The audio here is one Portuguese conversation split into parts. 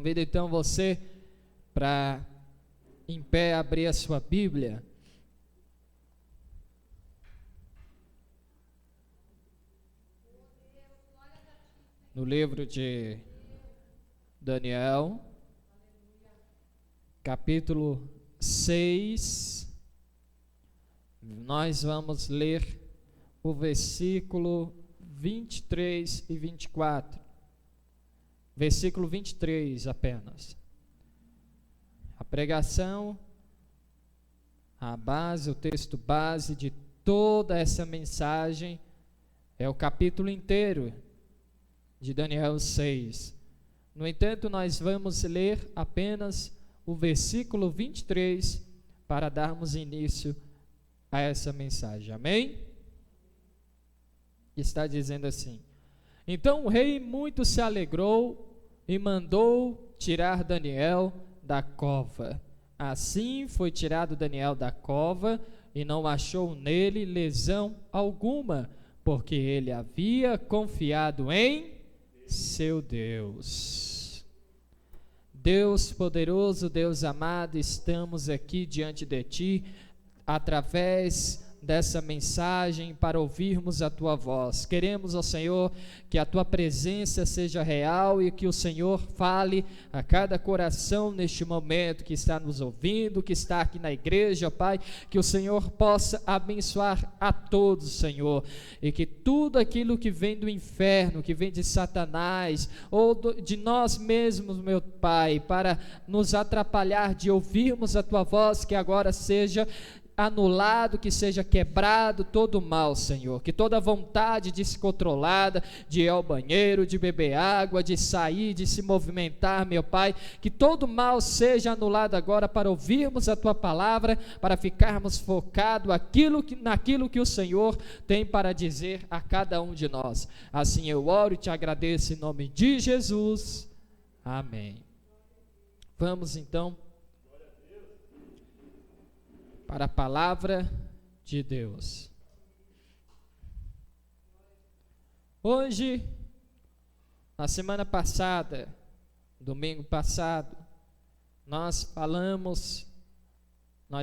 Convido então você para, em pé, abrir a sua Bíblia. No livro de Daniel, capítulo 6, nós vamos ler o versículo 23 e 24. Versículo 23 apenas. A pregação, a base, o texto base de toda essa mensagem é o capítulo inteiro de Daniel 6. No entanto, nós vamos ler apenas o versículo 23 para darmos início a essa mensagem. Amém? Está dizendo assim: então o rei muito se alegrou e mandou tirar Daniel da cova. Assim foi tirado Daniel da cova e não achou nele lesão alguma, porque ele havia confiado em seu Deus. Deus poderoso, Deus amado, estamos aqui diante de Ti, através dessa mensagem, para ouvirmos a Tua voz. Queremos, ó Senhor, que a Tua presença seja real e que o Senhor fale a cada coração neste momento que está nos ouvindo, que está aqui na igreja, ó Pai, que o Senhor possa abençoar a todos, Senhor, e que tudo aquilo que vem do inferno, que vem de Satanás, ou de nós mesmos, meu Pai, para nos atrapalhar de ouvirmos a Tua voz, que agora seja anulado, que seja quebrado todo o mal, Senhor, que toda vontade descontrolada de ir ao banheiro, de beber água, de sair, de se movimentar, meu Pai, que todo mal seja anulado agora para ouvirmos a Tua palavra, para ficarmos focados naquilo que o Senhor tem para dizer a cada um de nós. Assim eu oro e te agradeço em nome de Jesus, amém. Vamos então para a palavra de Deus. Hoje, na semana passada, domingo passado, nós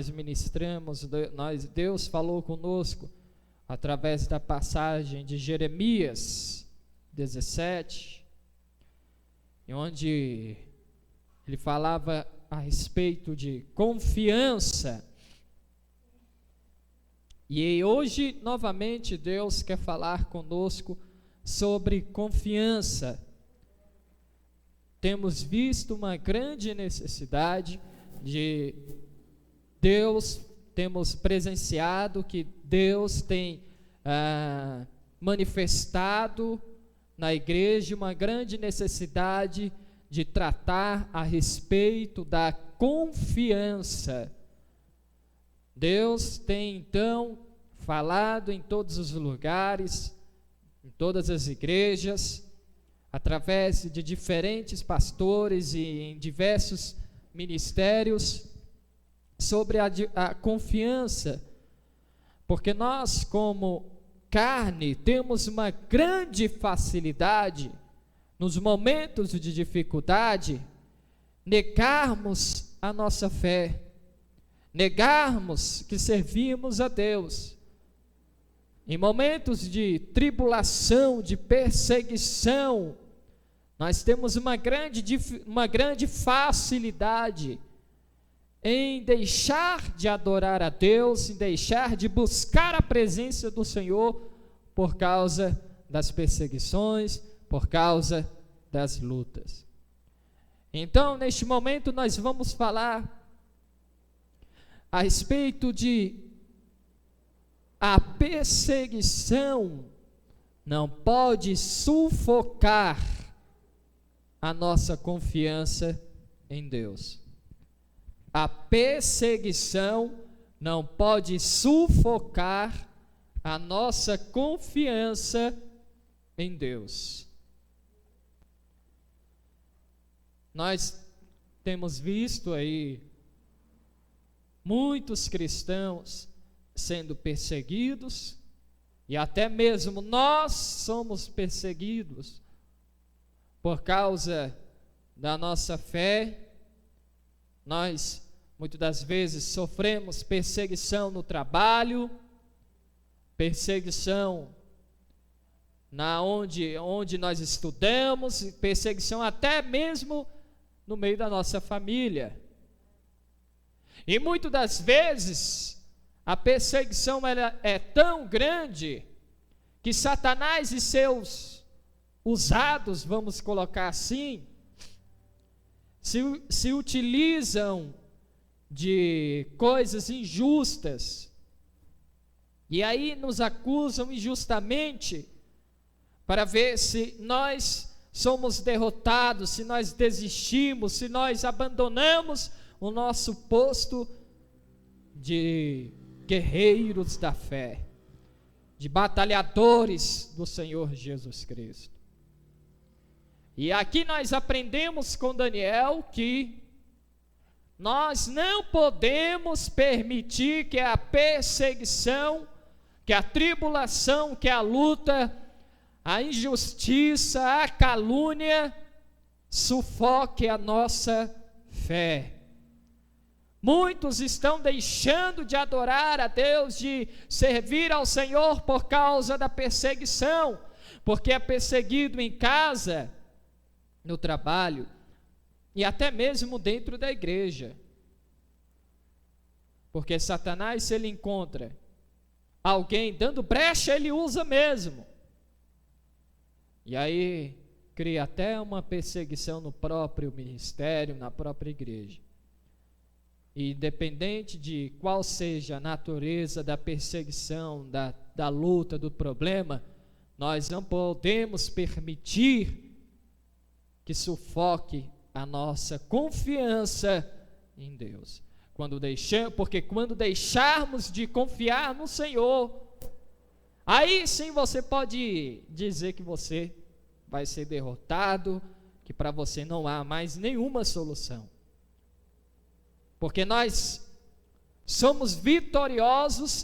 ministramos, Deus falou conosco através da passagem de Jeremias 17, onde ele falava a respeito de confiança. E hoje, novamente, Deus quer falar conosco sobre confiança. Temos visto uma grande necessidade de Deus, temos presenciado que Deus tem manifestado na igreja uma grande necessidade de tratar a respeito da confiança. Deus tem então falado em todos os lugares, em todas as igrejas, através de diferentes pastores e em diversos ministérios, sobre a confiança, porque nós, como carne, temos uma grande facilidade, nos momentos de dificuldade, negarmos a nossa fé, negarmos que servimos a Deus. Em momentos de tribulação, de perseguição, nós temos uma grande facilidade em deixar de adorar a Deus, em deixar de buscar a presença do Senhor por causa das perseguições, por causa das lutas. Então, neste momento, nós vamos falar a respeito de a perseguição não pode sufocar a nossa confiança em Deus. A perseguição não pode sufocar a nossa confiança em Deus. Nós temos visto aí muitos cristãos sendo perseguidos, e até mesmo nós somos perseguidos por causa da nossa fé, nós muitas das vezes sofremos perseguição no trabalho, perseguição onde nós estudamos, perseguição até mesmo no meio da nossa família. E muitas das vezes a perseguição ela é tão grande que Satanás e seus usados, vamos colocar assim, se utilizam de coisas injustas, e aí nos acusam injustamente, para ver se nós somos derrotados, se nós desistimos, se nós abandonamos o nosso posto de guerreiros da fé, de batalhadores do Senhor Jesus Cristo. E aqui nós aprendemos com Daniel que nós não podemos permitir que a perseguição, que a tribulação, que a luta, a injustiça, a calúnia sufoque a nossa fé. Muitos estão deixando de adorar a Deus, de servir ao Senhor por causa da perseguição, porque é perseguido em casa, no trabalho e até mesmo dentro da igreja. Porque Satanás, se ele encontra alguém dando brecha, ele usa mesmo. E aí cria até uma perseguição no próprio ministério, na própria igreja. E independente de qual seja a natureza da perseguição, da luta, do problema, nós não podemos permitir que sufoque a nossa confiança em Deus. Porque quando deixarmos de confiar no Senhor, aí sim você pode dizer que você vai ser derrotado, que para você não há mais nenhuma solução. Porque nós somos vitoriosos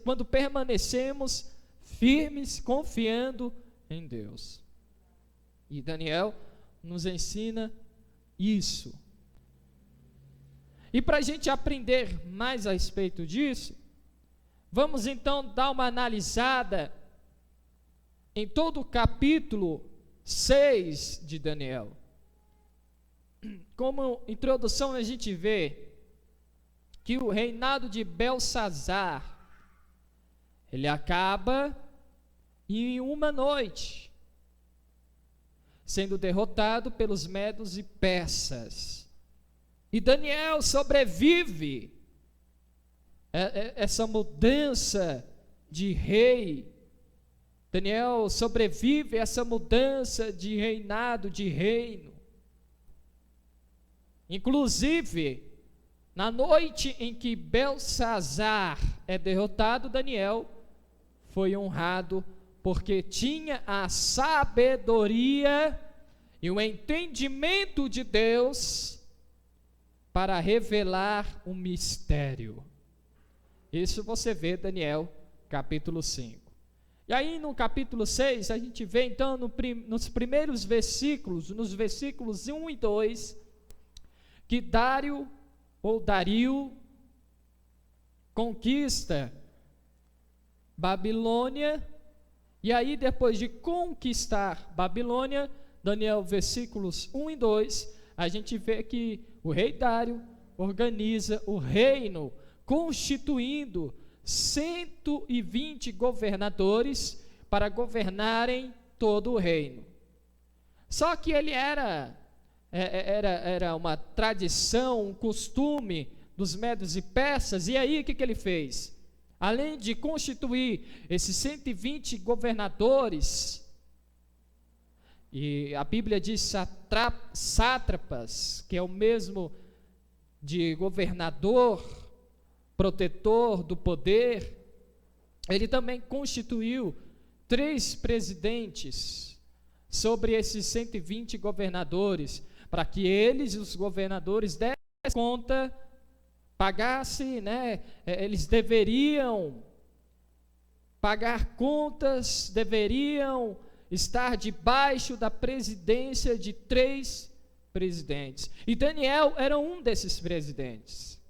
quando permanecemos firmes, confiando em Deus. E Daniel nos ensina isso. E para a gente aprender mais a respeito disso, vamos então dar uma analisada em todo o capítulo 6 de Daniel. Como introdução, a gente vê que o reinado de Belsazar, ele acaba em uma noite, sendo derrotado pelos medos e persas. E Daniel sobrevive essa mudança de rei. Daniel sobrevive essa mudança de reinado, de reino. Inclusive, na noite em que Belsazar é derrotado, Daniel foi honrado porque tinha a sabedoria e o entendimento de Deus para revelar um mistério. Isso você vê Daniel capítulo 5. E aí no capítulo 6 a gente vê então nos primeiros versículos, nos versículos 1 e 2, que Dario conquista Babilônia. E aí, depois de conquistar Babilônia, Daniel, versículos 1 e 2, a gente vê que o rei Dário organiza o reino, constituindo 120 governadores para governarem todo o reino. Só que ele era uma tradição, um costume dos medos e persas. E aí, o que ele fez? Além de constituir esses 120 governadores, e a Bíblia diz sátrapas, que é o mesmo de governador, protetor do poder, ele também constituiu 3 presidentes sobre esses 120 governadores, para que eles, os governadores, dessem conta, pagassem, eles deveriam pagar contas, deveriam estar debaixo da presidência de 3 presidentes. E Daniel era um desses presidentes.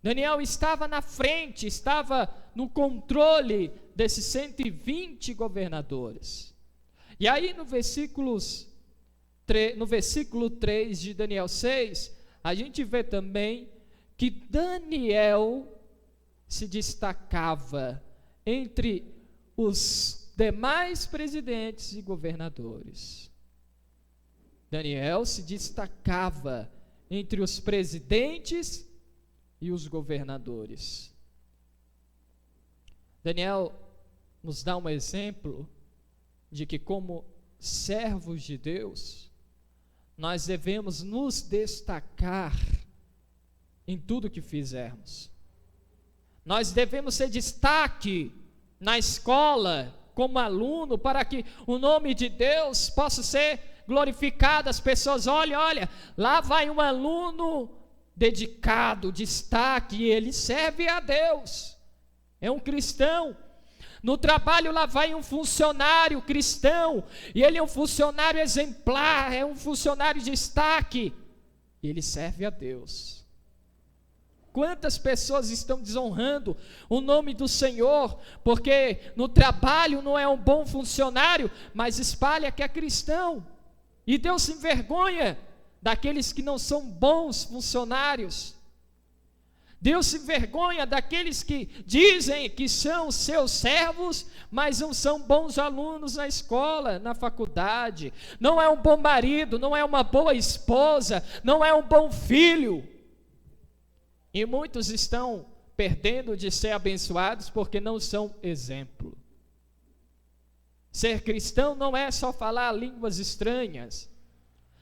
Daniel estava na frente, estava no controle desses 120 governadores. E aí no versículo 3 de Daniel 6, a gente vê também que Daniel se destacava entre os demais presidentes e governadores. Daniel se destacava entre os presidentes e os governadores. Daniel nos dá um exemplo de que, como servos de Deus, nós devemos nos destacar em tudo que fizermos. Nós devemos ser destaque na escola, como aluno, para que o nome de Deus possa ser glorificado. As pessoas olha, lá vai um aluno dedicado, destaque, ele serve a Deus, é um cristão. No trabalho lá vai um funcionário cristão, e ele é um funcionário exemplar, é um funcionário de destaque, e ele serve a Deus. Quantas pessoas estão desonrando o nome do Senhor, porque no trabalho não é um bom funcionário, mas espalha que é cristão, e Deus se envergonha daqueles que não são bons funcionários. Deus se envergonha daqueles que dizem que são seus servos, mas não são bons alunos na escola, na faculdade. Não é um bom marido, não é uma boa esposa, não é um bom filho. E muitos estão perdendo de ser abençoados porque não são exemplo. Ser cristão não é só falar línguas estranhas.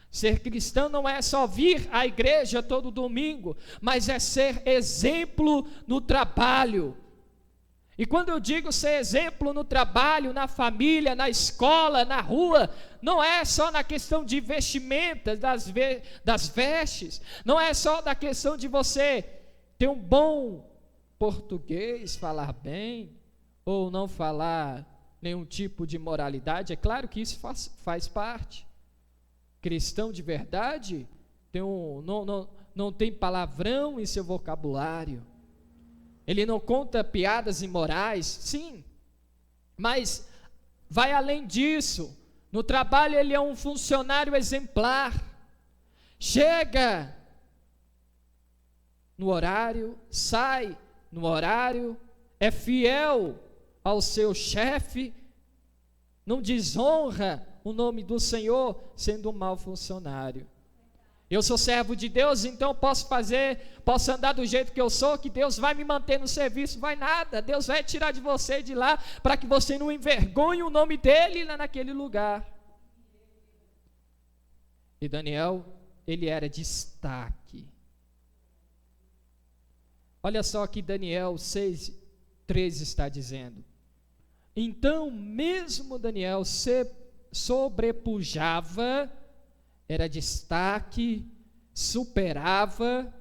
Ser cristão não é só vir à igreja todo domingo, mas é ser exemplo no trabalho. E quando eu digo ser exemplo no trabalho, na família, na escola, na rua, não é só na questão de vestimentas, das vestes, não é só na questão de você ter um bom português, falar bem, ou não falar nenhum tipo de moralidade. É claro que isso faz parte. Cristão de verdade não tem palavrão em seu vocabulário, ele não conta piadas imorais, sim, mas vai além disso. No trabalho ele é um funcionário exemplar, chega no horário, sai no horário, é fiel ao seu chefe, não desonra o nome do Senhor sendo um mau funcionário. Eu sou servo de Deus, então posso andar do jeito que eu sou, que Deus vai me manter no serviço. Vai nada, Deus vai tirar de você de lá, para que você não envergonhe o nome dele lá naquele lugar. E Daniel, ele era destaque. Olha só que Daniel 6:13 está dizendo. Então mesmo Daniel se sobrepujava, era destaque, superava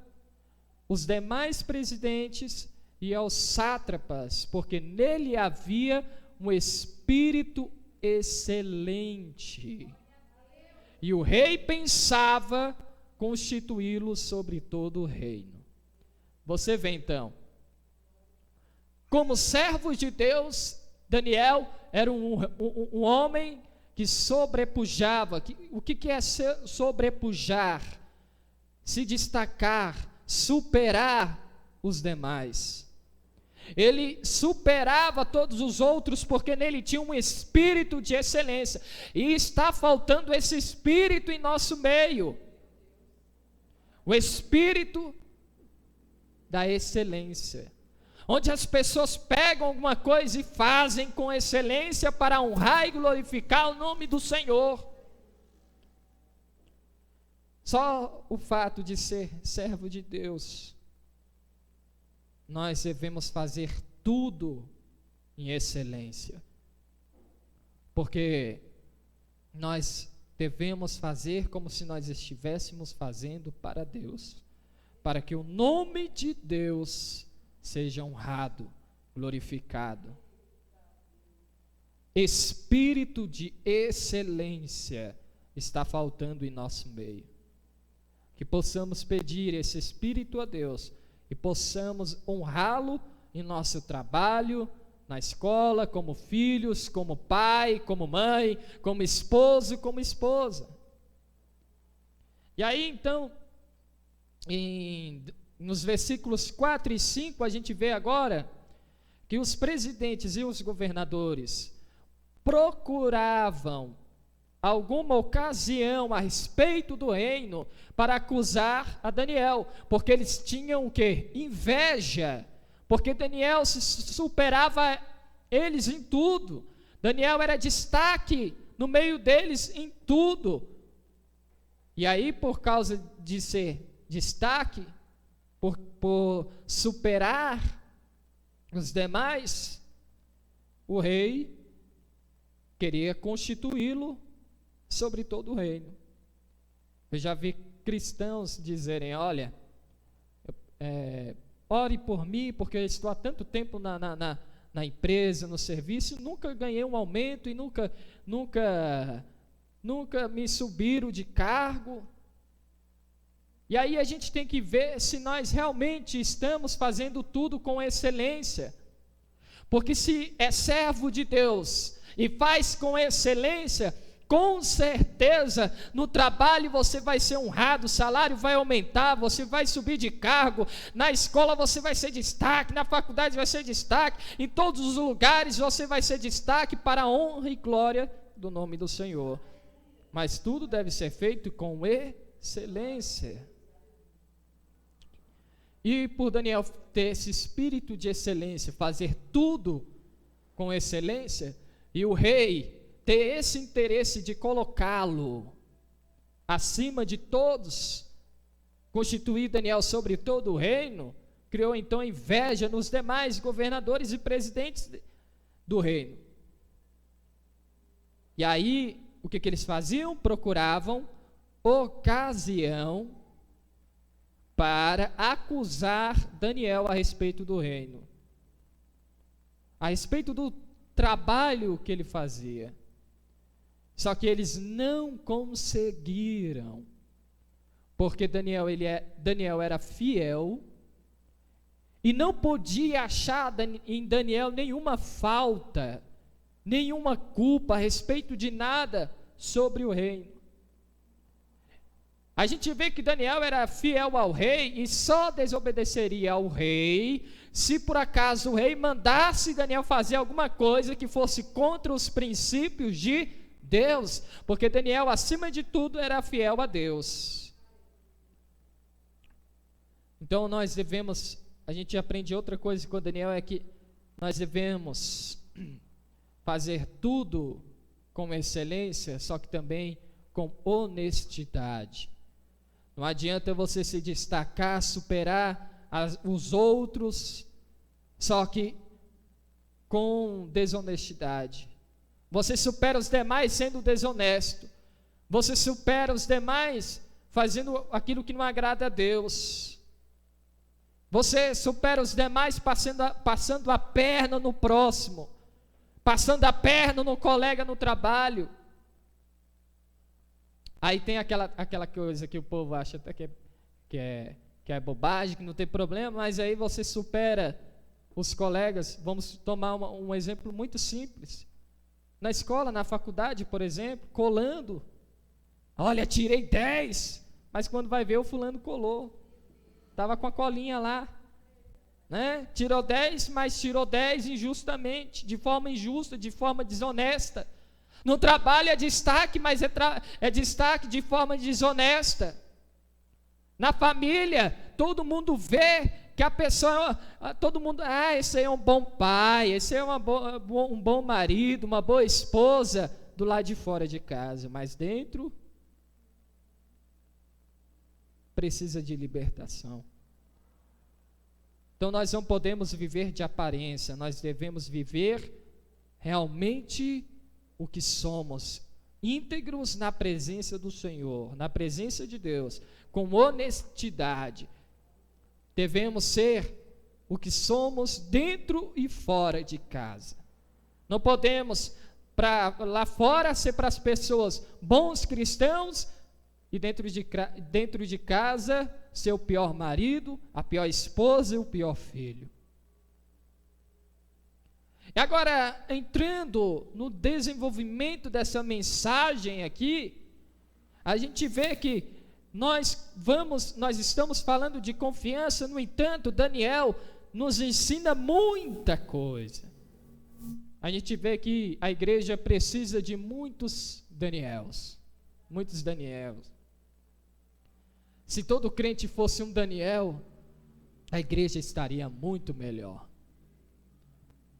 os demais presidentes e aos sátrapas, porque nele havia um espírito excelente. E o rei pensava constituí-lo sobre todo o reino. Você vê então, como servo de Deus, Daniel era um homem que sobrepujava. O que é sobrepujar? Se destacar, superar os demais. Ele superava todos os outros porque nele tinha um espírito de excelência. E está faltando esse espírito em nosso meio. O espírito da excelência. Onde as pessoas pegam alguma coisa e fazem com excelência para honrar e glorificar o nome do Senhor. Só o fato de ser servo de Deus, nós devemos fazer tudo em excelência, porque nós devemos fazer como se nós estivéssemos fazendo para Deus, para que o nome de Deus seja honrado, glorificado. espírito de excelência está faltando em nosso meio. Que possamos pedir esse espírito a Deus e possamos honrá-lo em nosso trabalho, na escola, como filhos, como pai, como mãe, como esposo, como esposa. E aí então, nos versículos 4 e 5, a gente vê agora que os presidentes e os governadores procuravam alguma ocasião a respeito do reino para acusar a Daniel, porque eles tinham o quê? Inveja, porque Daniel superava eles em tudo. Daniel era destaque no meio deles em tudo. E aí, por causa de ser destaque, por superar os demais, o rei queria constituí-lo sobre todo o reino. Eu já vi cristãos dizerem: olha, ore por mim, porque eu estou há tanto tempo na empresa, no serviço, nunca ganhei um aumento e nunca me subiram de cargo. E aí a gente tem que ver se nós realmente estamos fazendo tudo com excelência, porque se é servo de Deus e faz com excelência, com certeza no trabalho você vai ser honrado, o salário vai aumentar, você vai subir de cargo, na escola você vai ser destaque, na faculdade vai ser destaque, em todos os lugares você vai ser destaque para a honra e glória do nome do Senhor. Mas tudo deve ser feito com excelência. E por Daniel ter esse espírito de excelência, fazer tudo com excelência, e o rei ter esse interesse de colocá-lo acima de todos, constituir Daniel sobre todo o reino, criou então inveja nos demais governadores e presidentes do reino. E aí, o que eles faziam? Procuravam ocasião para acusar Daniel a respeito do reino, a respeito do trabalho que ele fazia. Só que eles não conseguiram, porque Daniel era fiel e não podia achar em Daniel nenhuma falta, nenhuma culpa a respeito de nada sobre o reino. A gente vê que Daniel era fiel ao rei e só desobedeceria ao rei se por acaso o rei mandasse Daniel fazer alguma coisa que fosse contra os princípios de Deus, porque Daniel, acima de tudo, era fiel a Deus. Então a gente aprende outra coisa com Daniel, é que nós devemos fazer tudo com excelência, só que também com honestidade. Não adianta você se destacar, superar os outros, só que com desonestidade. Você supera os demais sendo desonesto. Você supera os demais fazendo aquilo que não agrada a Deus. Você supera os demais passando a perna no próximo, passando a perna no colega no trabalho. Aí tem aquela coisa que o povo acha até que é bobagem, que não tem problema, mas aí você supera os colegas. Vamos tomar um exemplo muito simples. Na escola, na faculdade, por exemplo, colando. Olha, tirei 10, mas quando vai ver o fulano colou. Estava com a colinha lá, né? Tirou 10, mas tirou 10 injustamente, de forma injusta, de forma desonesta. No trabalho é destaque, mas é destaque de forma desonesta. Na família, todo mundo vê que a pessoa, todo mundo, esse aí é um bom pai, esse aí é um bom marido, uma boa esposa, do lado de fora de casa, mas dentro precisa de libertação. Então nós não podemos viver de aparência, nós devemos viver realmente o que somos, íntegros na presença do Senhor, na presença de Deus, com honestidade. Devemos ser o que somos dentro e fora de casa. Não podemos para lá fora ser para as pessoas bons cristãos, e dentro de casa ser o pior marido, a pior esposa e o pior filho. E agora, entrando no desenvolvimento dessa mensagem aqui, a gente vê que nós estamos falando de confiança. No entanto, Daniel nos ensina muita coisa. A gente vê que a igreja precisa de muitos Daniels. Se todo crente fosse um Daniel, a igreja estaria muito melhor.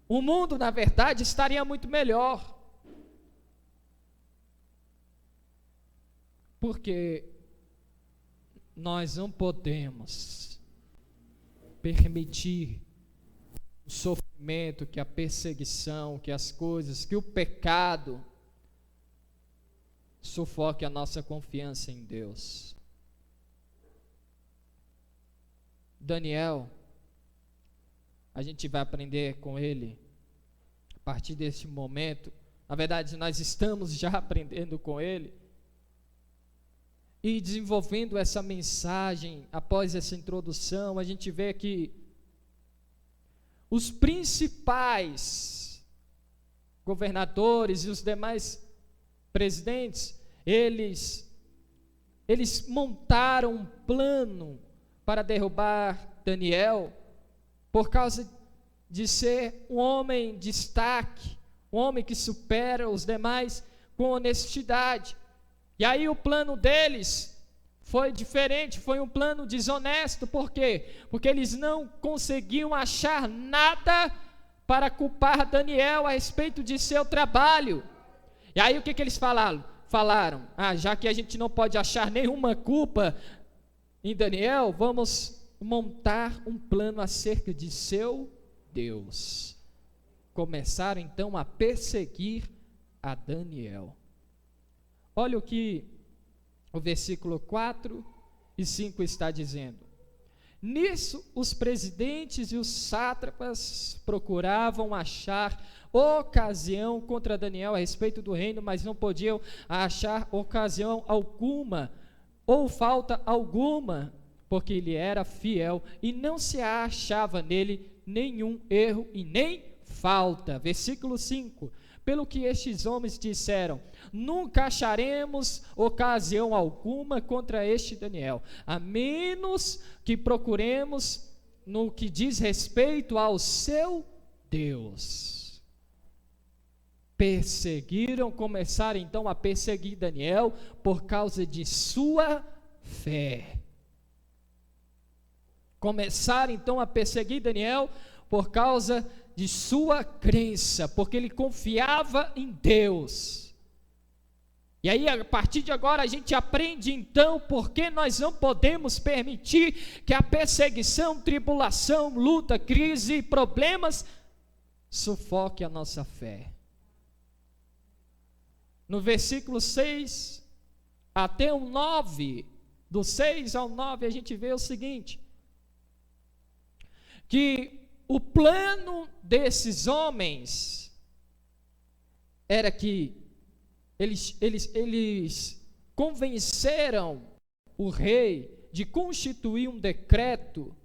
O mundo, na verdade, estaria muito melhor. Porque nós não podemos permitir o sofrimento, que a perseguição, que as coisas, que o pecado sufoque a nossa confiança em Deus. Daniel, a gente vai aprender com ele a partir desse momento. Na verdade, nós estamos já aprendendo com ele e desenvolvendo essa mensagem. Após essa introdução, a gente vê que os principais governadores e os demais presidentes, eles montaram um plano para derrubar Daniel, por causa de ser um homem de destaque, um homem que supera os demais com honestidade. E aí o plano deles foi diferente, foi um plano desonesto. Por quê? Porque eles não conseguiam achar nada para culpar Daniel a respeito de seu trabalho. E aí o que eles falaram? Já que a gente não pode achar nenhuma culpa em Daniel, vamos montar um plano acerca de seu Deus. Começaram então a perseguir a Daniel. Olha o que o versículo 4 e 5 está dizendo. Nisso, os presidentes e os sátrapas procuravam achar ocasião contra Daniel a respeito do reino, mas não podiam achar ocasião alguma, ou falta alguma, porque ele era fiel e não se achava nele nenhum erro e nem falta. Versículo 5. Pelo que estes homens disseram, nunca acharemos ocasião alguma contra este Daniel, a menos que procuremos no que diz respeito ao seu Deus. Começaram então a perseguir Daniel por causa de sua fé. Começaram então a perseguir Daniel por causa de sua crença, porque ele confiava em Deus. E aí, a partir de agora, a gente aprende então porque nós não podemos permitir que a perseguição, tribulação, luta, crise e problemas sufoque a nossa fé. No versículo 6 até o 9, do 6 ao 9, a gente vê o seguinte: que o plano desses homens era que eles convenceram o rei de constituir um decreto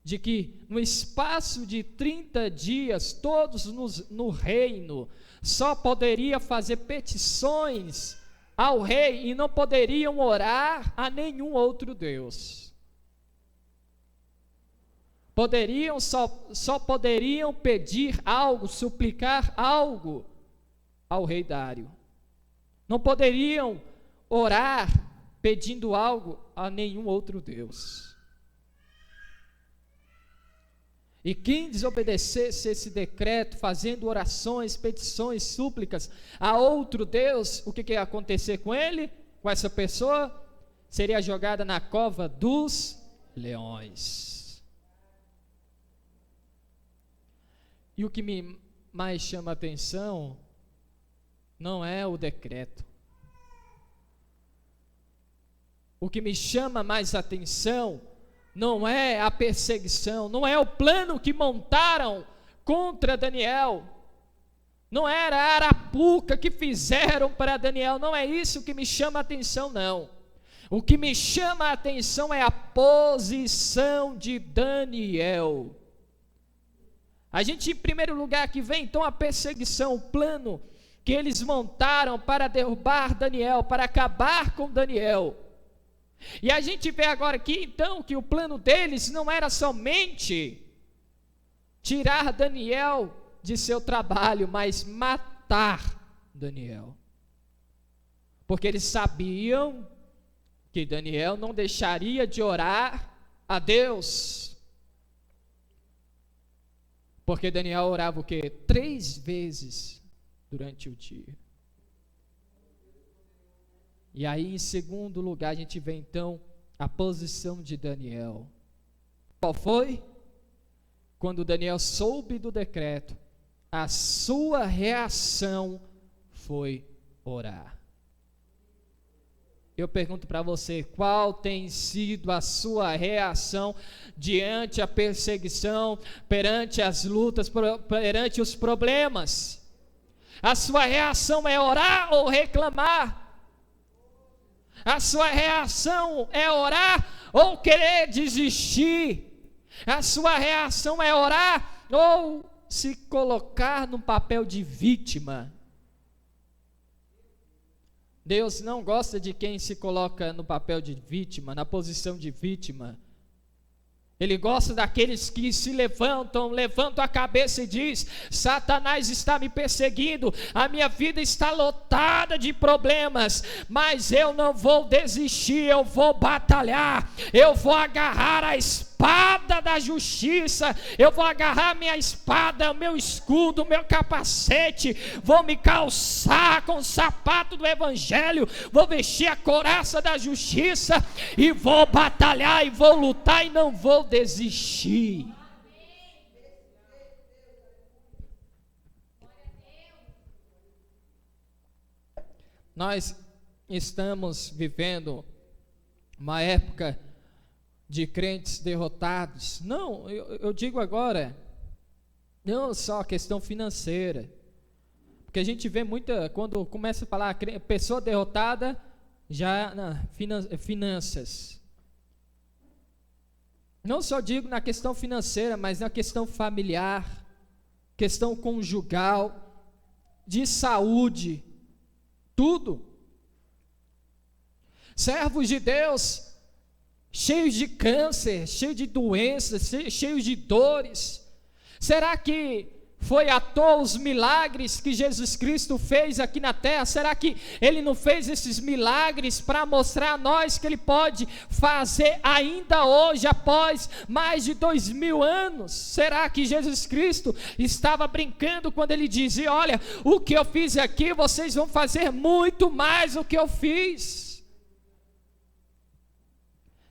de que no espaço de 30 dias todos no reino só poderiam fazer petições ao rei e não poderiam orar a nenhum outro Deus. Só poderiam pedir algo, suplicar algo ao rei Dário. Não poderiam orar pedindo algo a nenhum outro Deus. E quem desobedecesse esse decreto, fazendo orações, petições, súplicas a outro Deus, o que ia acontecer com ele, com essa pessoa? Seria jogada na cova dos leões. E o que me mais chama a atenção não é o decreto. O que me chama mais atenção não é a perseguição, não é o plano que montaram contra Daniel. não era a arapuca que fizeram para Daniel, não é isso que me chama a atenção, não. O que me chama a atenção é a posição de Daniel. A gente, em primeiro lugar, que vem então a perseguição, o plano que eles montaram para derrubar Daniel, para acabar com Daniel. E a gente vê agora aqui então que o plano deles não era somente tirar Daniel de seu trabalho, mas matar Daniel. Porque eles sabiam que Daniel não deixaria de orar a Deus. Porque Daniel orava o quê? 3 vezes durante o dia. E aí, em segundo lugar, a gente vê então a posição de Daniel. Qual foi? Quando Daniel soube do decreto, a sua reação foi orar. Eu pergunto para você, qual tem sido a sua reação diante a perseguição, perante as lutas, perante os problemas? A sua reação é orar ou reclamar? A sua reação é orar ou querer desistir? A sua reação é orar ou se colocar no papel de vítima? Deus não gosta de quem se coloca no papel de vítima, na posição de vítima. Ele gosta daqueles que se levantam a cabeça e diz: Satanás está me perseguindo, a minha vida está lotada de problemas, mas eu não vou desistir, eu vou batalhar, eu vou agarrar a espada da justiça, eu vou agarrar minha espada, o meu escudo, o meu capacete, vou me calçar com o sapato do evangelho, vou vestir a couraça da justiça e vou batalhar e vou lutar e não vou desistir. Nós estamos vivendo uma época de crentes derrotados. Não, eu digo agora, não só a questão financeira, porque a gente vê muita, quando começa a falar pessoa derrotada, já finanças. Não só digo na questão financeira, mas na questão familiar, questão conjugal, de saúde, tudo. Servos de Deus cheios de câncer, cheios de doenças, cheios de dores. Será que foi à toa os milagres que Jesus Cristo fez aqui na terra? Será que Ele não fez esses milagres para mostrar a nós que Ele pode fazer ainda hoje, após mais de 2000 anos? Será que Jesus Cristo estava brincando quando Ele dizia: olha, o que eu fiz aqui, vocês vão fazer muito mais do que eu fiz?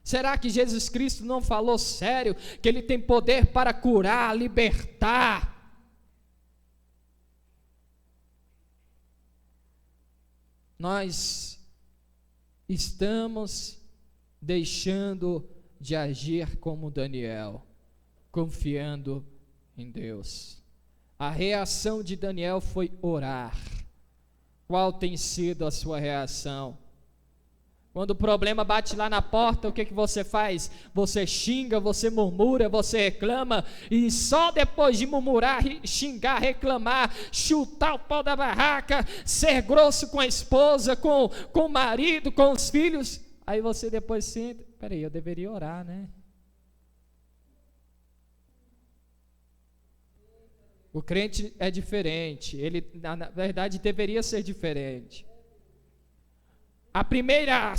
Será que Jesus Cristo não falou sério que Ele tem poder para curar, libertar? Nós estamos deixando de agir como Daniel, confiando em Deus. A reação de Daniel foi orar. Qual tem sido a sua reação? Quando o problema bate lá na porta, o que você faz? Você xinga, você murmura, você reclama, e só depois de murmurar, xingar, reclamar, chutar o pau da barraca, ser grosso com a esposa, com o marido, com os filhos, aí você depois senta: peraí, eu deveria orar, né? O crente é diferente, ele na verdade deveria ser diferente. A primeira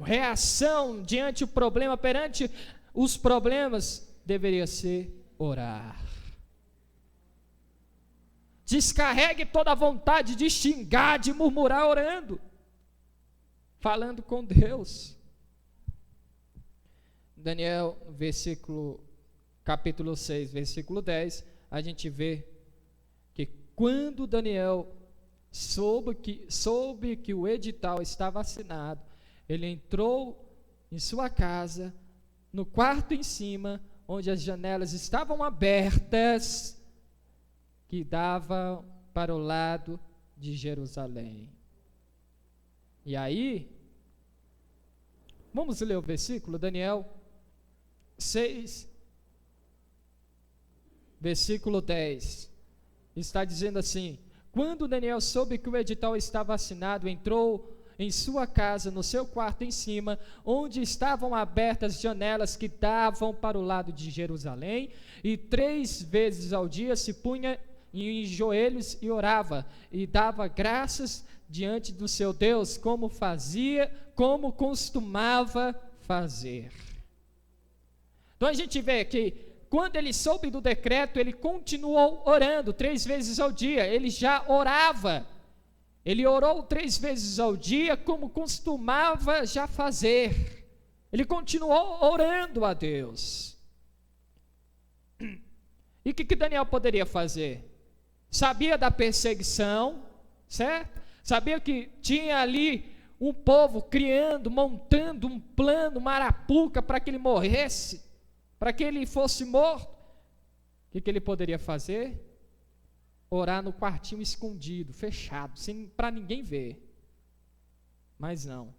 reação diante do problema, perante os problemas, deveria ser orar. Descarregue toda a vontade de xingar, de murmurar, orando, falando com Deus. Daniel, capítulo 6, versículo 10, a gente vê que quando Daniel soube que o edital estava assinado, ele entrou em sua casa, no quarto em cima, onde as janelas estavam abertas, que dava para o lado de Jerusalém. E aí, vamos ler o versículo, Daniel 6, versículo 10. Está dizendo assim: quando Daniel soube que o edital estava assinado, entrou em sua casa, no seu quarto em cima, onde estavam abertas janelas que davam para o lado de Jerusalém, e 3 vezes ao dia se punha em joelhos e orava, e dava graças diante do seu Deus, como costumava fazer. Então a gente vê que quando ele soube do decreto, ele continuou orando 3 vezes ao dia. Ele já orava, ele orou 3 vezes ao dia, como costumava já fazer. Ele continuou orando a Deus. E o que Daniel poderia fazer? Sabia da perseguição, certo? Sabia que tinha ali um povo montando um plano, uma arapuca para que ele morresse, para que ele fosse morto. O que ele poderia fazer? Orar no quartinho escondido, fechado, para ninguém ver. Mas não.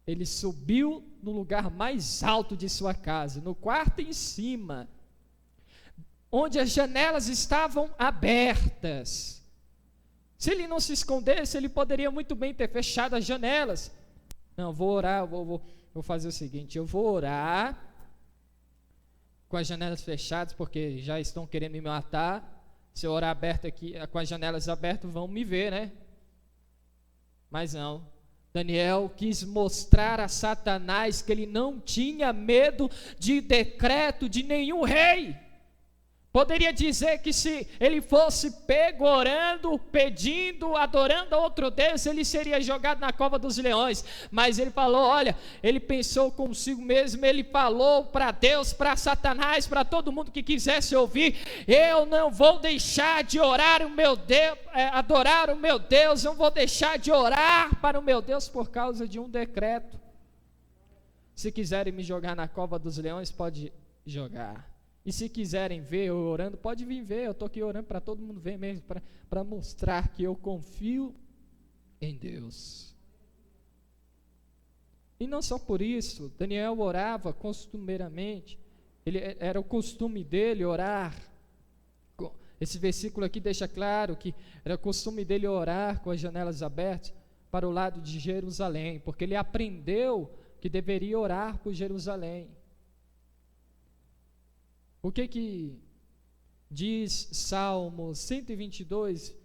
Ele subiu no lugar mais alto de sua casa, no quarto em cima, onde as janelas estavam abertas. Se ele não se escondesse, ele poderia muito bem ter fechado as janelas. Não, vou orar, vou fazer o seguinte: eu vou orar com as janelas fechadas, porque já estão querendo me matar. Se eu orar aberto aqui, com as janelas abertas, vão me ver, né? Mas não. Daniel quis mostrar a Satanás que ele não tinha medo de decreto de nenhum rei. Poderia dizer que se ele fosse pego orando, pedindo, adorando a outro Deus, ele seria jogado na cova dos leões. Mas ele falou, olha, ele pensou consigo mesmo, ele falou para Deus, para Satanás, para todo mundo que quisesse ouvir: eu não vou deixar de orar o meu Deus, adorar o meu Deus, não vou deixar de orar para o meu Deus por causa de um decreto. Se quiserem me jogar na cova dos leões, pode jogar. E se quiserem ver eu orando, pode vir ver. Eu estou aqui orando para todo mundo ver mesmo, para mostrar que eu confio em Deus. E não só por isso, Daniel orava costumeiramente. Era o costume dele orar. Esse versículo aqui deixa claro que era o costume dele orar com as janelas abertas para o lado de Jerusalém, porque ele aprendeu que deveria orar por Jerusalém. O que diz Salmo 122,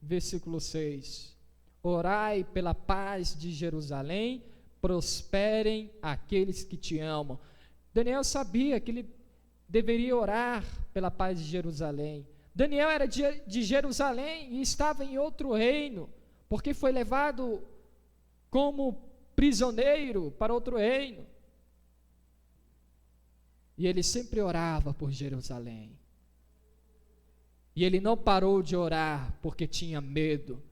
versículo 6? Orai pela paz de Jerusalém, prosperem aqueles que te amam. Daniel sabia que ele deveria orar pela paz de Jerusalém. Daniel era de Jerusalém e estava em outro reino, porque foi levado como prisioneiro para outro reino. E ele sempre orava por Jerusalém. E ele não parou de orar porque tinha medo,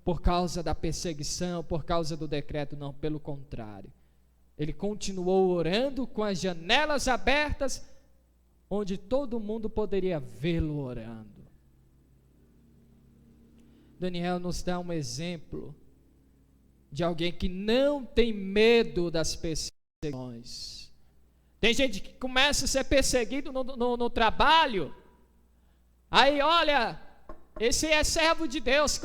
por causa da perseguição, por causa do decreto, não, pelo contrário. Ele continuou orando com as janelas abertas, onde todo mundo poderia vê-lo orando. Daniel nos dá um exemplo de alguém que não tem medo das perseguições. Tem gente que começa a ser perseguido no trabalho, aí olha, esse é servo de Deus,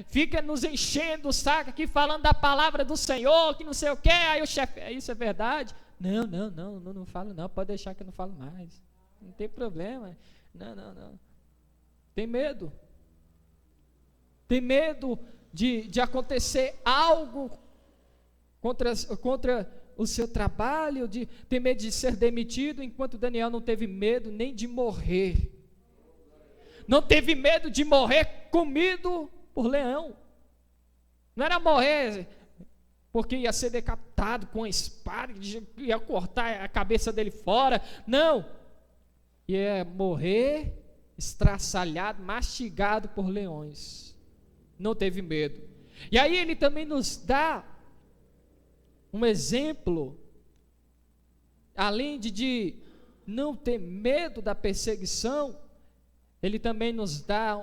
fica nos enchendo o saco aqui, falando da palavra do Senhor, que não sei o que, aí o chefe, isso é verdade? Não falo não, pode deixar que eu não falo mais, não tem problema, não, tem medo de acontecer algo contra o seu trabalho, tem medo de ser demitido, enquanto Daniel não teve medo nem de morrer. Não teve medo de morrer comido por leão. Não era morrer porque ia ser decapitado com a espada, ia cortar a cabeça dele fora. Não. Ia morrer estraçalhado, mastigado por leões. Não teve medo. E aí ele também nos dá um exemplo, além de não ter medo da perseguição, ele também nos dá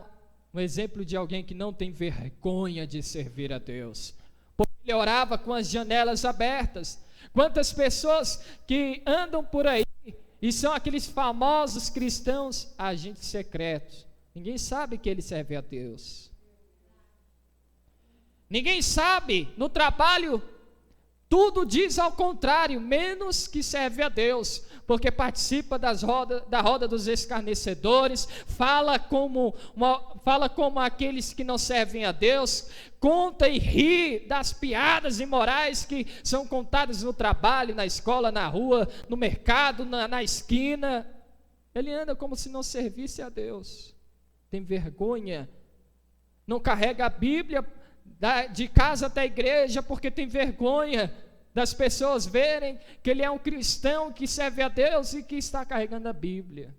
um exemplo de alguém que não tem vergonha de servir a Deus, porque ele orava com as janelas abertas. Quantas pessoas que andam por aí e são aqueles famosos cristãos agentes secretos, ninguém sabe que ele serve a Deus, ninguém sabe, no trabalho tudo diz ao contrário, menos que serve a Deus, porque participa da roda dos escarnecedores, fala como aqueles que não servem a Deus, conta e ri das piadas imorais que são contadas no trabalho, na escola, na rua, no mercado, na esquina. Ele anda como se não servisse a Deus, tem vergonha, não carrega a Bíblia de casa até a igreja, porque tem vergonha das pessoas verem que ele é um cristão que serve a Deus e que está carregando a Bíblia.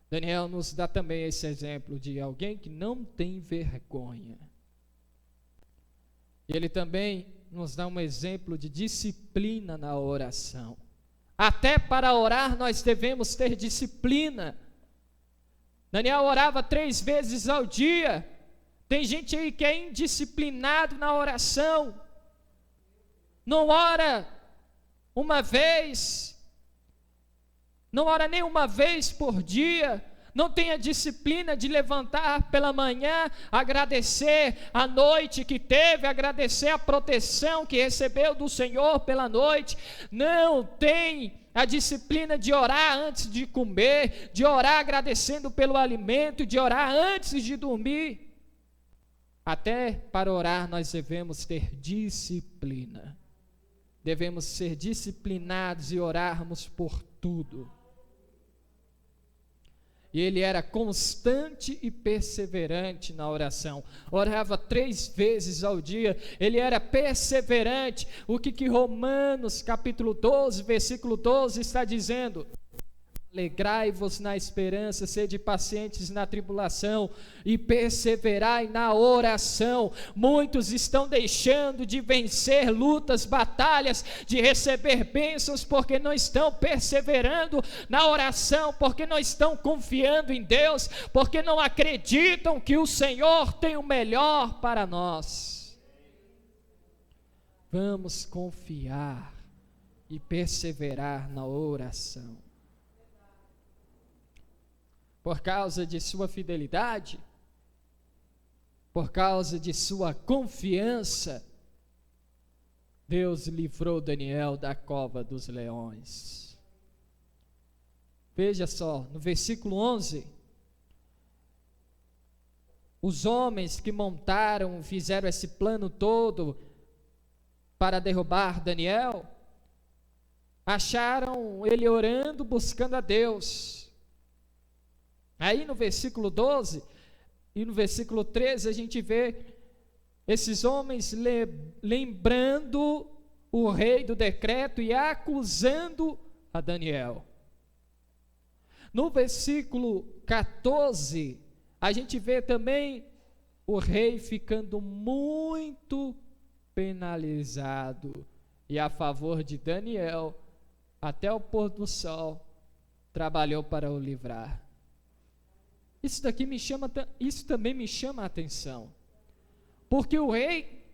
Daniel nos dá também esse exemplo de alguém que não tem vergonha. E ele também nos dá um exemplo de disciplina na oração. Até para orar nós devemos ter disciplina. Daniel orava 3 vezes ao dia. Tem gente aí que é indisciplinado na oração, não ora uma vez, não ora nem uma vez por dia, não tem a disciplina de levantar pela manhã, agradecer a noite que teve, agradecer a proteção que recebeu do Senhor pela noite, não tem a disciplina de orar antes de comer, de orar agradecendo pelo alimento, de orar antes de dormir. Até para orar nós devemos ter disciplina, devemos ser disciplinados e orarmos por tudo. E ele era constante e perseverante na oração, orava 3 vezes ao dia, ele era perseverante. O que Romanos capítulo 12, versículo 12 está dizendo? Alegrai-vos na esperança, sede pacientes na tribulação e perseverai na oração. Muitos estão deixando de vencer lutas, batalhas, de receber bênçãos, porque não estão perseverando na oração, porque não estão confiando em Deus, porque não acreditam que o Senhor tem o melhor para nós. Vamos confiar e perseverar na oração. Por causa de sua fidelidade, por causa de sua confiança, Deus livrou Daniel da cova dos leões. Veja só, no versículo 11, os homens que montaram, fizeram esse plano todo para derrubar Daniel, acharam ele orando, buscando a Deus. Aí no versículo 12 e no versículo 13 a gente vê esses homens lembrando o rei do decreto e acusando a Daniel. No versículo 14 a gente vê também o rei ficando muito penalizado e a favor de Daniel, até o pôr do sol, trabalhou para o livrar. Isso também me chama a atenção, porque o rei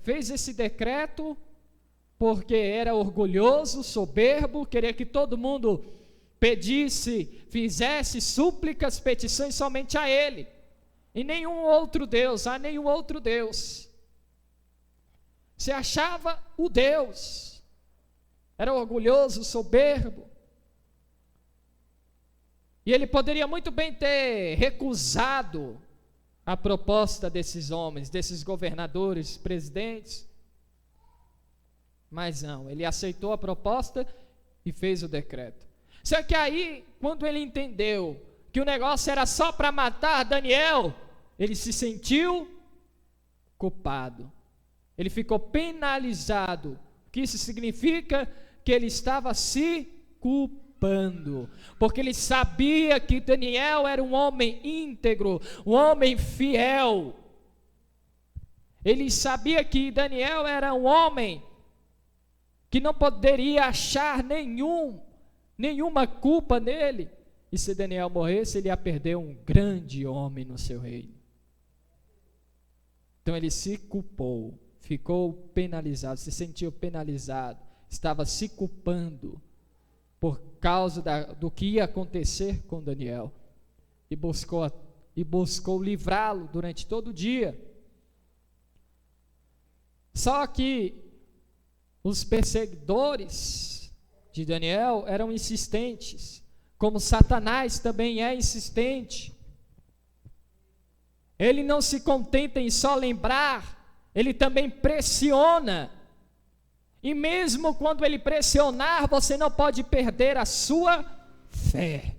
fez esse decreto porque era orgulhoso, soberbo, queria que todo mundo fizesse súplicas, petições somente a ele, e nenhum outro Deus, a nenhum outro Deus. Se achava o Deus, era orgulhoso, soberbo. E ele poderia muito bem ter recusado a proposta desses homens, desses governadores, presidentes, mas não, ele aceitou a proposta e fez o decreto. Só que aí, quando ele entendeu que o negócio era só para matar Daniel, ele se sentiu culpado, ele ficou penalizado. O que isso significa? Que ele estava se culpando, porque ele sabia que Daniel era um homem íntegro, um homem fiel. Ele sabia que Daniel era um homem que não poderia achar nenhuma culpa nele, e se Daniel morresse, ele ia perder um grande homem no seu reino. Então ele se culpou, ficou penalizado, se sentiu penalizado, estava se culpando por causa do que ia acontecer com Daniel, e buscou livrá-lo durante todo o dia. Só que os perseguidores de Daniel eram insistentes, como Satanás também é insistente. Ele não se contenta em só lembrar, ele também pressiona. E mesmo quando ele pressionar, você não pode perder a sua fé.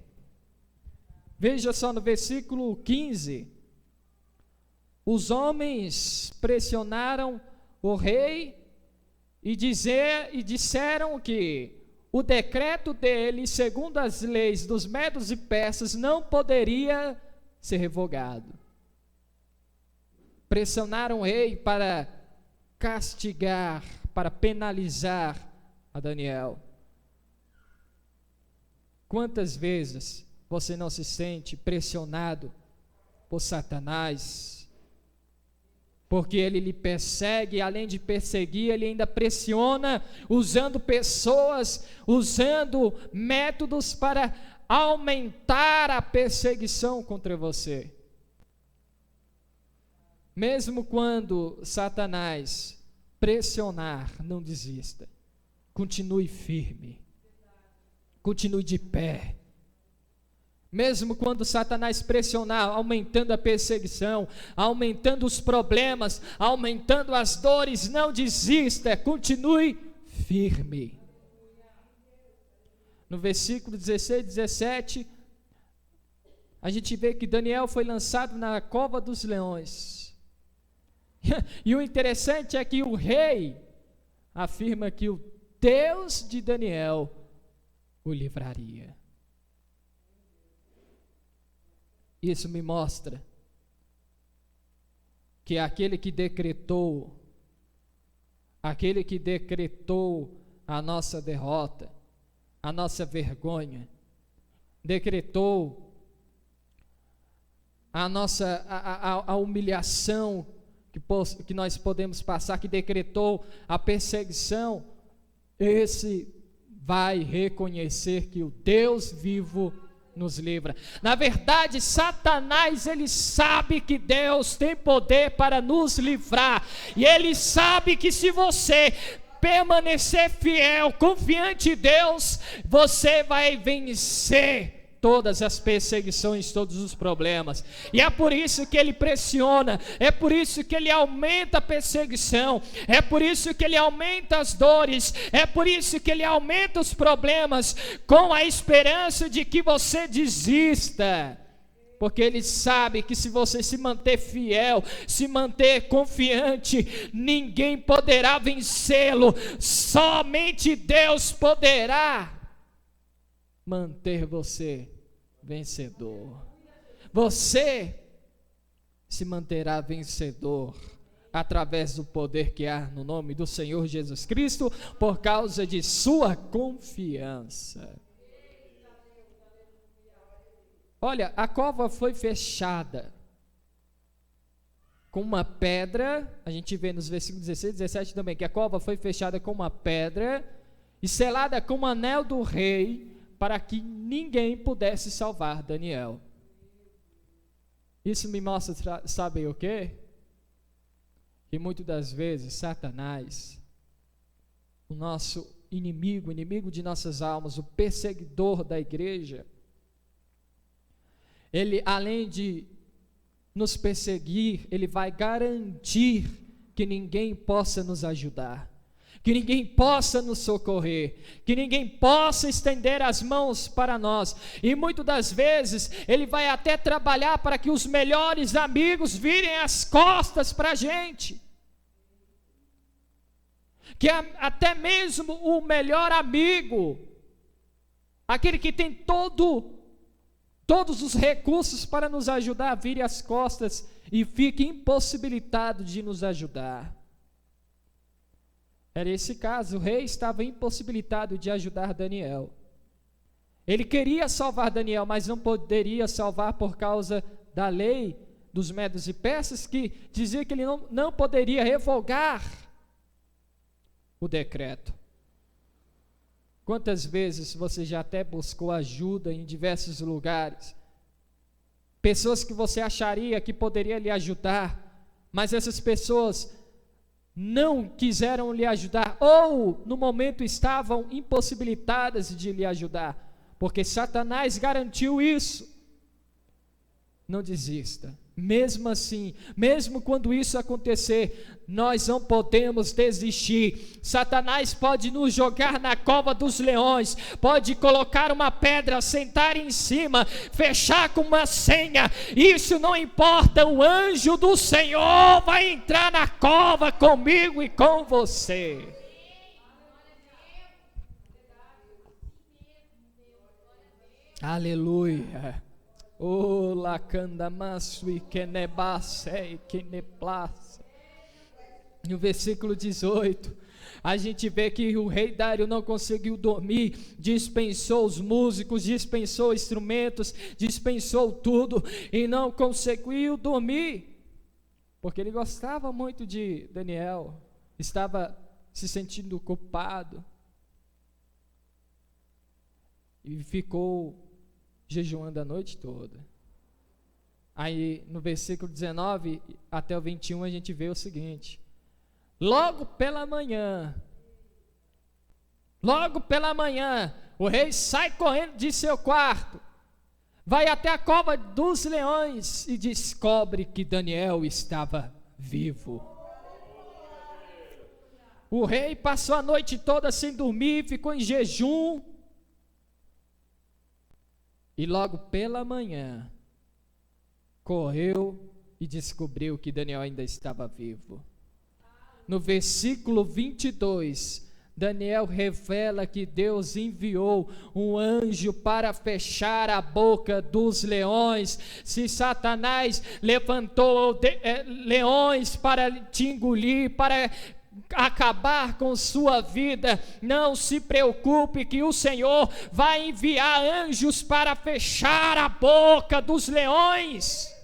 Veja só no versículo 15. Os homens pressionaram o rei e disseram que o decreto dele, segundo as leis dos medos e persas, não poderia ser revogado. Pressionaram o rei para castigar, para penalizar a Daniel. Quantas vezes você não se sente pressionado por Satanás? Porque ele lhe persegue, além de perseguir, ele ainda pressiona, usando pessoas, usando métodos para aumentar a perseguição contra você. Mesmo quando Satanás pressionar, não desista. Continue firme. Continue de pé. Mesmo quando Satanás pressionar, aumentando a perseguição, aumentando os problemas, aumentando as dores, não desista, continue firme. No versículo 16 e 17, a gente vê que Daniel foi lançado na cova dos leões. E o interessante é que o rei afirma que o Deus de Daniel o livraria. Isso me mostra que aquele que decretou a nossa derrota, a nossa vergonha, decretou a humilhação que nós podemos passar, que decretou a perseguição, esse vai reconhecer que o Deus vivo nos livra. Na verdade, Satanás, ele sabe que Deus tem poder para nos livrar, e ele sabe que se você permanecer fiel, confiante em Deus, você vai vencer todas as perseguições, todos os problemas. E é por isso que ele pressiona, é por isso que ele aumenta a perseguição, é por isso que ele aumenta as dores, é por isso que ele aumenta os problemas, com a esperança de que você desista. Porque ele sabe que se você se manter fiel, se manter confiante, ninguém poderá vencê-lo, somente Deus poderá manter você vencedor. Você se manterá vencedor através do poder que há no nome do Senhor Jesus Cristo, por causa de sua confiança. Olha, a cova foi fechada com uma pedra. A gente vê nos versículos 16 e 17 também, que a cova foi fechada com uma pedra e selada com o anel do rei, para que ninguém pudesse salvar Daniel. Isso me mostra, sabe o quê? Que muitas das vezes Satanás, o nosso inimigo, inimigo de nossas almas, o perseguidor da igreja, ele, além de nos perseguir, ele vai garantir que ninguém possa nos ajudar, que ninguém possa nos socorrer, que ninguém possa estender as mãos para nós. E muitas das vezes ele vai até trabalhar para que os melhores amigos virem as costas para a gente, que até mesmo o melhor amigo, aquele que tem todos os recursos para nos ajudar, vire as costas e fique impossibilitado de nos ajudar. Era esse caso, o rei estava impossibilitado de ajudar Daniel. Ele queria salvar Daniel, mas não poderia salvar por causa da lei dos medos e persas, que dizia que ele não poderia revogar o decreto. Quantas vezes você já até buscou ajuda em diversos lugares? Pessoas que você acharia que poderia lhe ajudar, mas essas pessoas não quiseram lhe ajudar, ou no momento estavam impossibilitadas de lhe ajudar, porque Satanás garantiu isso. Não desista. Mesmo assim, mesmo quando isso acontecer, nós não podemos desistir. Satanás pode nos jogar na cova dos leões, pode colocar uma pedra, sentar em cima, fechar com uma senha, isso não importa. O anjo do Senhor vai entrar na cova comigo e com você. Aleluia. Oh, lacandamasu e kenebase e keneplaça. No versículo 18, a gente vê que o rei Dário não conseguiu dormir, dispensou os músicos, dispensou instrumentos, dispensou tudo e não conseguiu dormir, porque ele gostava muito de Daniel, estava se sentindo culpado e ficou jejuando a noite toda. Aí no versículo 19 até o 21 a gente vê o seguinte: logo pela manhã, o rei sai correndo de seu quarto, vai até a cova dos leões e descobre que Daniel estava vivo. O rei passou a noite toda sem dormir, ficou em jejum. E logo pela manhã, correu e descobriu que Daniel ainda estava vivo. No versículo 22, Daniel revela que Deus enviou um anjo para fechar a boca dos leões. Se Satanás levantou leões para te engolir, para acabar com sua vida, não se preocupe, que o Senhor vai enviar anjos para fechar a boca dos leões.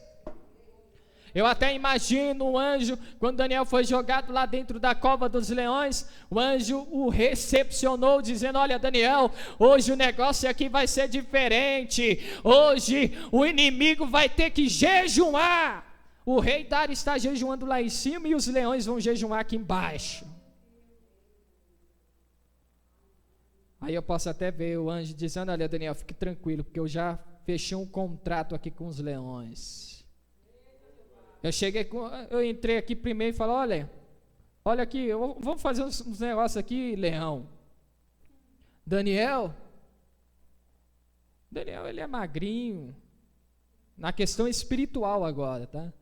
Eu até imagino um anjo, quando Daniel foi jogado lá dentro da cova dos leões, o anjo o recepcionou dizendo: olha Daniel, hoje o negócio aqui vai ser diferente, hoje o inimigo vai ter que jejuar. O rei Dário está jejuando lá em cima e os leões vão jejuar aqui embaixo. Aí eu posso até ver o anjo dizendo: olha Daniel, fique tranquilo, porque eu já fechei um contrato aqui com os leões. Eu entrei aqui primeiro e falei: olha aqui, vamos fazer uns negócios aqui, leão. Daniel, ele é magrinho, na questão espiritual agora, tá?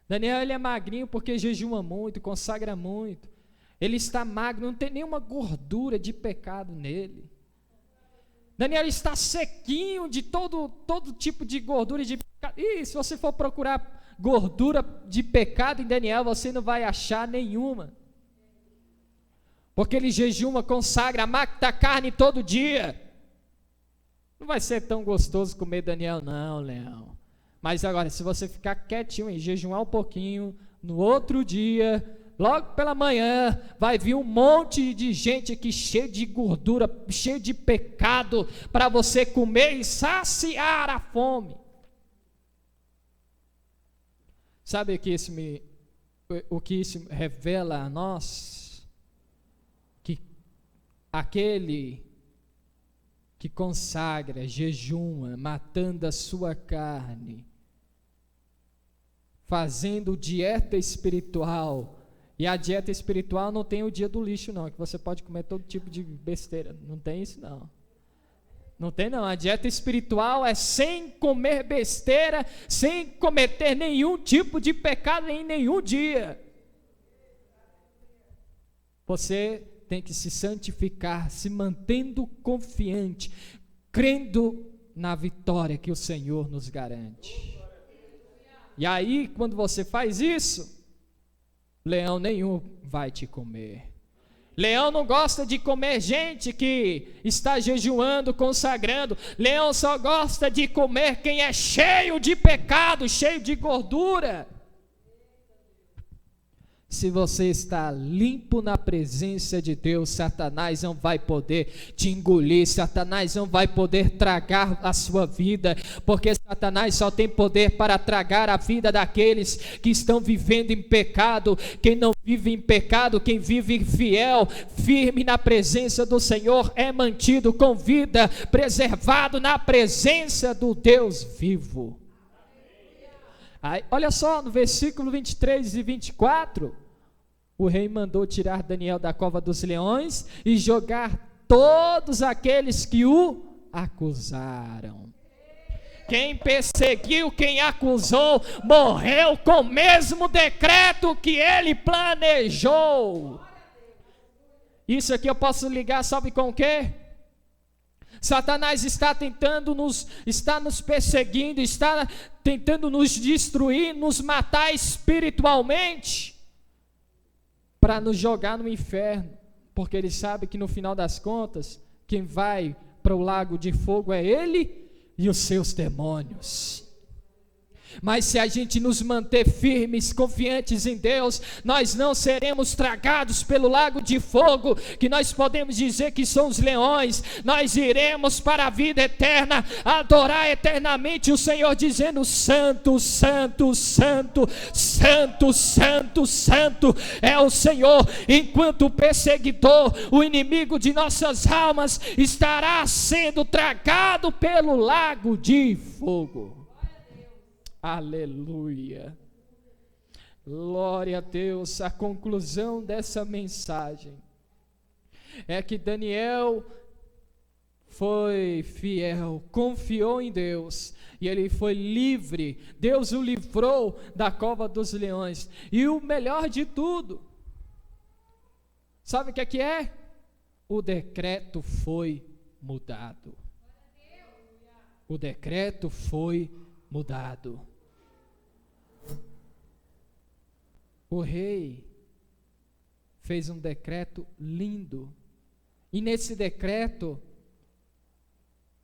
Daniel, ele é magrinho porque jejuma muito, consagra muito. Ele está magro, não tem nenhuma gordura de pecado nele. Daniel está sequinho de todo tipo de gordura de pecado. E se você for procurar gordura de pecado em Daniel, você não vai achar nenhuma. Porque ele jejuma, consagra, mata a carne todo dia. Não vai ser tão gostoso comer Daniel não, leão. Mas agora, se você ficar quietinho e jejuar um pouquinho, no outro dia, logo pela manhã, vai vir um monte de gente aqui cheio de gordura, cheio de pecado, para você comer e saciar a fome. Sabe o que isso revela a nós? Que aquele que consagra, jejuma, matando a sua carne, fazendo dieta espiritual, e a dieta espiritual não tem o dia do lixo não, que você pode comer todo tipo de besteira, não tem isso não. Não tem não, a dieta espiritual é sem comer besteira, sem cometer nenhum tipo de pecado em nenhum dia. Você tem que se santificar, se mantendo confiante, crendo na vitória que o Senhor nos garante. E aí, quando você faz isso, leão nenhum vai te comer, Leão não gosta de comer gente que está jejuando, consagrando. Leão só gosta de comer quem é cheio de pecado, cheio de gordura. Se você está limpo na presença de Deus, Satanás não vai poder te engolir, Satanás não vai poder tragar a sua vida, porque Satanás só tem poder para tragar a vida daqueles que estão vivendo em pecado. Quem não vive em pecado, quem vive fiel, firme na presença do Senhor, é mantido com vida, preservado na presença do Deus vivo. Aí, olha só, no versículo 23 e 24, o rei mandou tirar Daniel da cova dos leões e jogar todos aqueles que o acusaram. Quem perseguiu, quem acusou, morreu com o mesmo decreto que ele planejou. Isso aqui eu posso ligar, sabe com o quê? Satanás está tentando está nos perseguindo, está tentando nos destruir, nos matar espiritualmente, para nos jogar no inferno, porque ele sabe que no final das contas, quem vai para o lago de fogo é ele e os seus demônios. Mas se a gente nos manter firmes, confiantes em Deus, nós não seremos tragados pelo lago de fogo, que nós podemos dizer que são os leões. Nós iremos para a vida eterna, adorar eternamente o Senhor, dizendo: Santo, Santo, Santo, Santo, Santo, Santo é o Senhor. Enquanto o perseguidor, o inimigo de nossas almas, estará sendo tragado pelo lago de fogo. Aleluia, glória a Deus. A conclusão dessa mensagem é que Daniel foi fiel, confiou em Deus, e ele foi livre. Deus o livrou da cova dos leões. E o melhor de tudo, sabe o que é? O decreto foi mudado. O decreto foi mudado. O rei fez um decreto lindo, e nesse decreto,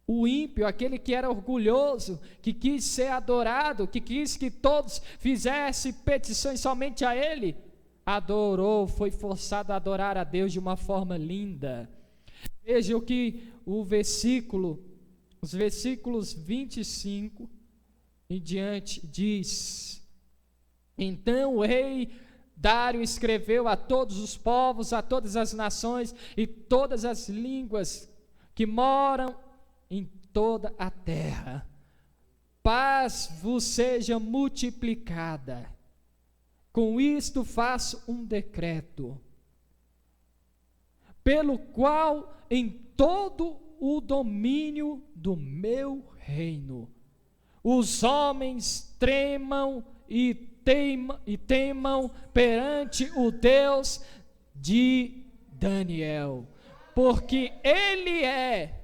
o ímpio, aquele que era orgulhoso, que quis ser adorado, que quis que todos fizessem petições somente a ele, adorou, foi forçado a adorar a Deus de uma forma linda. Veja o que os versículos 25 em diante diz: Então o rei Dário escreveu a todos os povos, a todas as nações e todas as línguas que moram em toda a terra: paz vos seja multiplicada. Com isto faço um decreto, pelo qual em todo o domínio do meu reino os homens tremam e temam perante o Deus de Daniel, porque ele é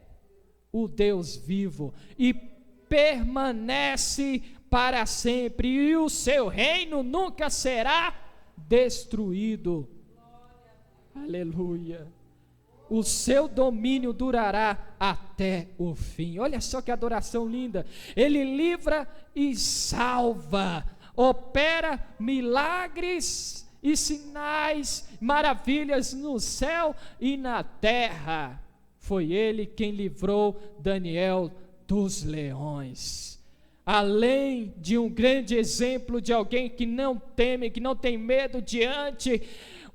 o Deus vivo e permanece para sempre, e o seu reino nunca será destruído. Aleluia. O seu domínio durará até o fim. Olha só que adoração linda. Ele livra e salva, opera milagres e sinais, maravilhas no céu e na terra. Foi ele quem livrou Daniel dos leões. Além de um grande exemplo de alguém que não teme, que não tem medo diante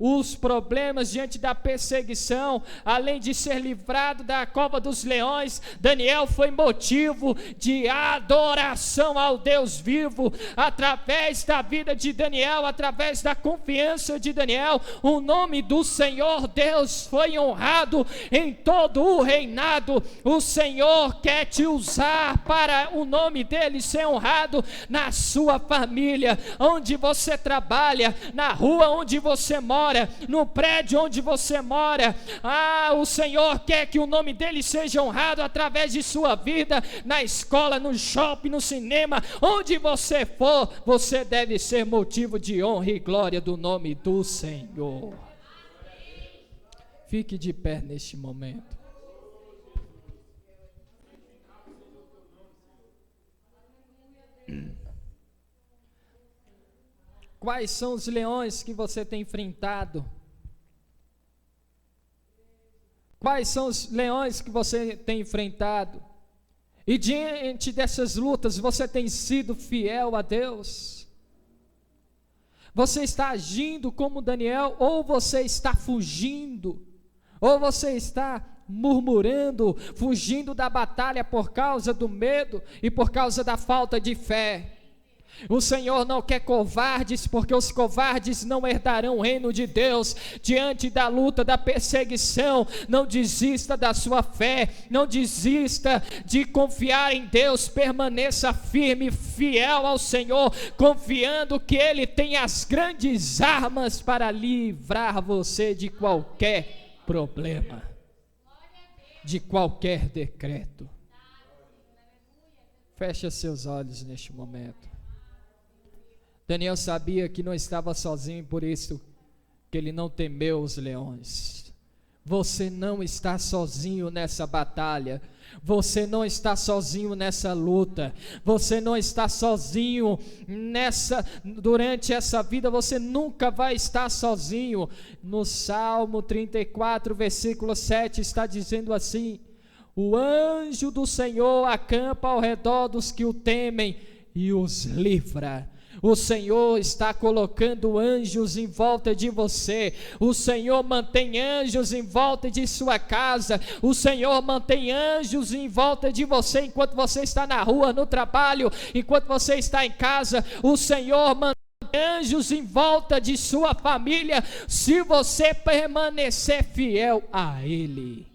os problemas, diante da perseguição, além de ser livrado da cova dos leões, Daniel foi motivo de adoração ao Deus vivo. Através da vida de Daniel, através da confiança de Daniel, o nome do Senhor Deus foi honrado em todo o reinado. O Senhor quer te usar para o nome dele ser honrado na sua família, onde você trabalha, na rua onde você mora, no prédio onde você mora. O Senhor quer que o nome dele seja honrado através de sua vida, na escola, no shopping, no cinema, onde você for, você deve ser motivo de honra e glória do nome do Senhor. Fique de pé neste momento. Quais são os leões que você tem enfrentado? Quais são os leões que você tem enfrentado? E diante dessas lutas, você tem sido fiel a Deus? Você está agindo como Daniel, ou você está fugindo? Ou você está murmurando, fugindo da batalha por causa do medo e por causa da falta de fé? O Senhor não quer covardes, porque os covardes não herdarão o reino de Deus. Diante da luta, da perseguição, não desista da sua fé, não desista de confiar em Deus, permaneça firme, fiel ao Senhor, confiando que Ele tem as grandes armas para livrar você de qualquer problema, de qualquer decreto. Feche seus olhos neste momento. Daniel sabia que não estava sozinho, por isso que ele não temeu os leões. Você não está sozinho nessa batalha, você não está sozinho nessa luta, você não está sozinho durante essa vida, você nunca vai estar sozinho. No Salmo 34, versículo 7 está dizendo assim: o anjo do Senhor acampa ao redor dos que o temem e os livra. O Senhor está colocando anjos em volta de você. O Senhor mantém anjos em volta de sua casa. O Senhor mantém anjos em volta de você enquanto você está na rua, no trabalho, enquanto você está em casa. O Senhor mantém anjos em volta de sua família, se você permanecer fiel a Ele.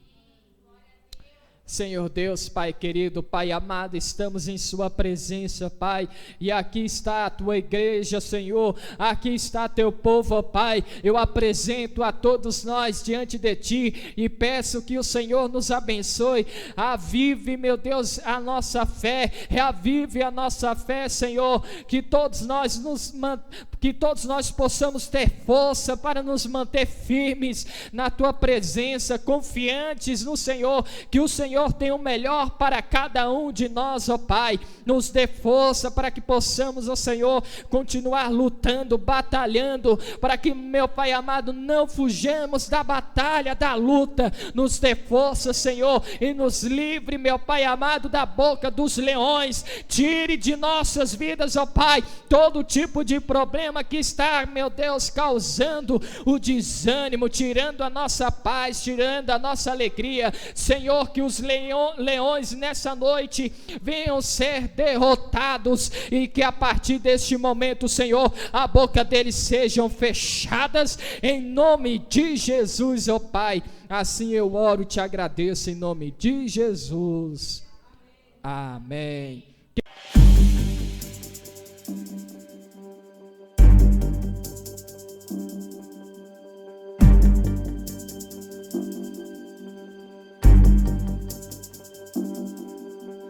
Senhor Deus, Pai querido, Pai amado, estamos em sua presença, Pai, e aqui está a tua igreja, Senhor, aqui está teu povo, ó Pai. Eu apresento a todos nós diante de ti e peço que o Senhor nos abençoe. Avive, meu Deus, a nossa fé, reavive a nossa fé, Senhor, que todos nós possamos ter força para nos manter firmes na tua presença, confiantes no Senhor, que o Senhor tem o melhor para cada um de nós, ó Pai. Nos dê força para que possamos, ó Senhor, continuar lutando, batalhando, para que, meu Pai amado, não fujamos da batalha, da luta. Nos dê força, Senhor, e nos livre, meu Pai amado, da boca dos leões. Tire de nossas vidas, ó Pai, todo tipo de problema que está, meu Deus, causando o desânimo, tirando a nossa paz, tirando a nossa alegria. Senhor, que os leões nessa noite venham ser derrotados e que a partir deste momento, Senhor, a boca deles sejam fechadas em nome de Jesus, ó Pai. Assim eu oro e te agradeço em nome de Jesus. Amém.